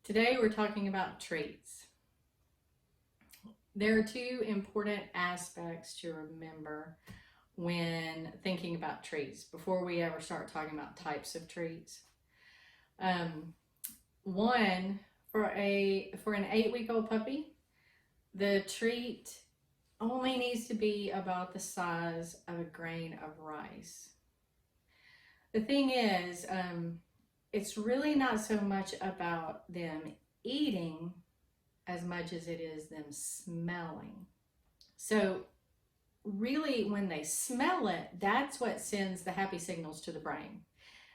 Today we're talking about treats. There are two important aspects to remember when thinking about treats before we ever start talking about types of treats. Um, One, for an 8-week-old puppy, the treat only needs to be about the size of a grain of rice. The thing is, it's really not so much about them eating as much as it is them smelling. So, really, when they smell it, that's what sends the happy signals to the brain.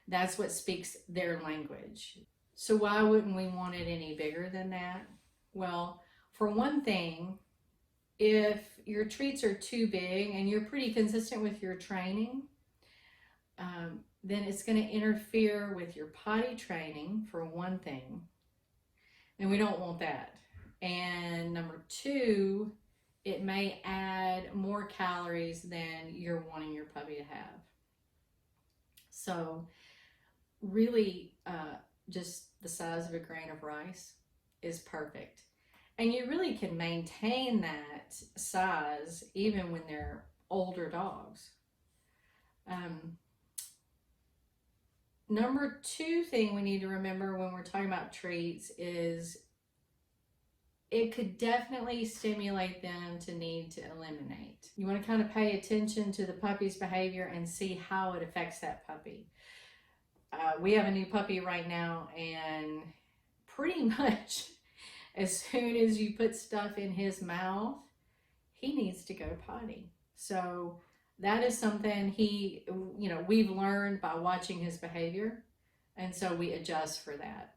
That's what speaks their language. So, why wouldn't we want it any bigger than that? Well, for one thing, if your treats are too big and you're pretty consistent with your training, then it's going to interfere with your potty training, for one thing. And we don't want that. And number two, it may add more calories than you're wanting your puppy to have. So, really, just the size of a grain of rice is perfect. And you really can maintain that size even when they're older dogs. Number two thing we need to remember when we're talking about treats is it could definitely stimulate them to need to eliminate. You want to kind of pay attention to the puppy's behavior and see how it affects that puppy. We have a new puppy right now, and pretty much as soon as you put stuff in his mouth, he needs to go potty. So that is something we've learned by watching his behavior, and so we adjust for that.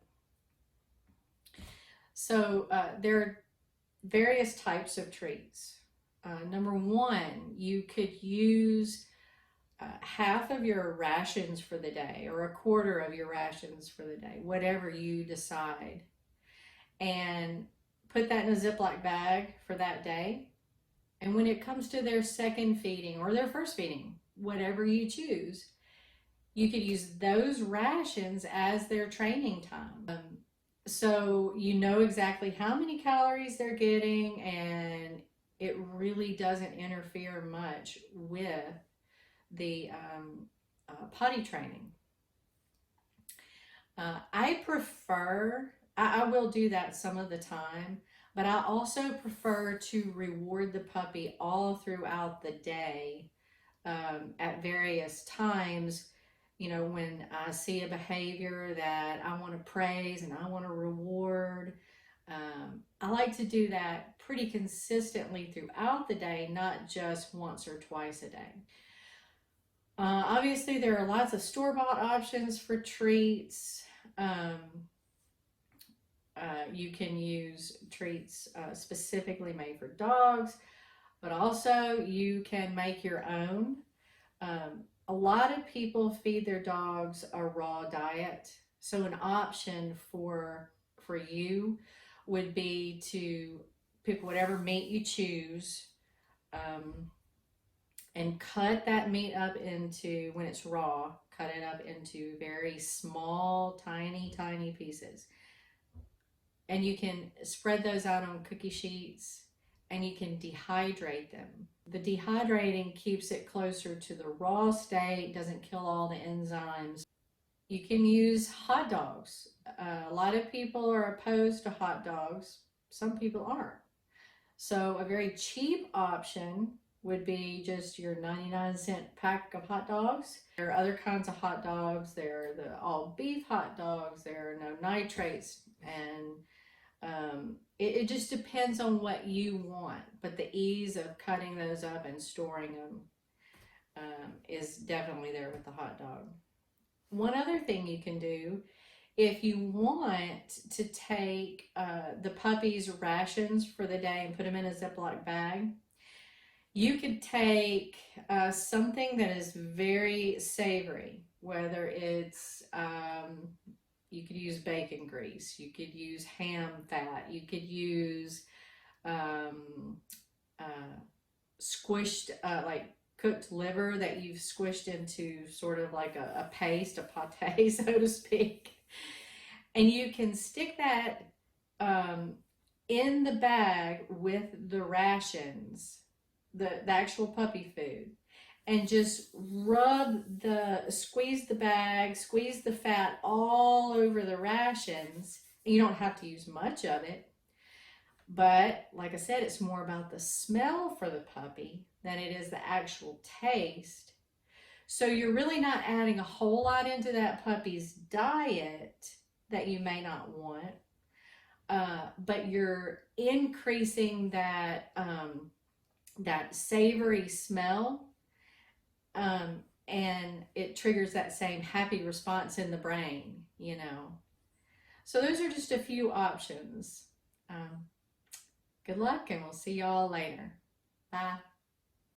So there are various types of treats. Number one, you could use half of your rations for the day or a quarter of your rations for the day, whatever you decide, and put that in a Ziploc bag for that day. And when it comes to their second feeding or their first feeding, whatever you choose, you could use those rations as their training time. So you know exactly how many calories they're getting, and it really doesn't interfere much with the potty training. I will do that some of the time, but I also prefer to reward the puppy all throughout the day at various times. When I see a behavior that I want to praise and I want to reward, I like to do that pretty consistently throughout the day, not just once or twice a day. Obviously, there are lots of store-bought options for treats. You can use treats specifically made for dogs, but also you can make your own. A lot of people feed their dogs a raw diet, so an option for you would be to pick whatever meat you choose, and cut that meat up into, when it's raw, cut it up into very small, tiny pieces. And you can spread those out on cookie sheets, and you can dehydrate them. The dehydrating keeps it closer to the raw state, doesn't kill all the enzymes. You can use hot dogs. A lot of people are opposed to hot dogs. Some people aren't. So a very cheap option would be just your 99-cent pack of hot dogs. There are other kinds of hot dogs. There are the all beef hot dogs. There are no nitrates, and it just depends on what you want, but the ease of cutting those up and storing them is definitely there with the hot dog. One other thing you can do, if you want to take the puppy's rations for the day and put them in a Ziploc bag, you could take something that is very savory, whether it's you could use bacon grease, you could use ham fat, you could use squished, like cooked liver that you've squished into sort of like a paste, a pate, so to speak. And you can stick that in the bag with the rations, the actual puppy food, and just squeeze the bag, squeeze the fat all over the rations. And you don't have to use much of it. But like I said, it's more about the smell for the puppy than it is the actual taste. So you're really not adding a whole lot into that puppy's diet that you may not want, but you're increasing that savory smell, and it triggers that same happy response in the brain, you know. So those are just a few options. Good luck, and we'll see y'all later. Bye.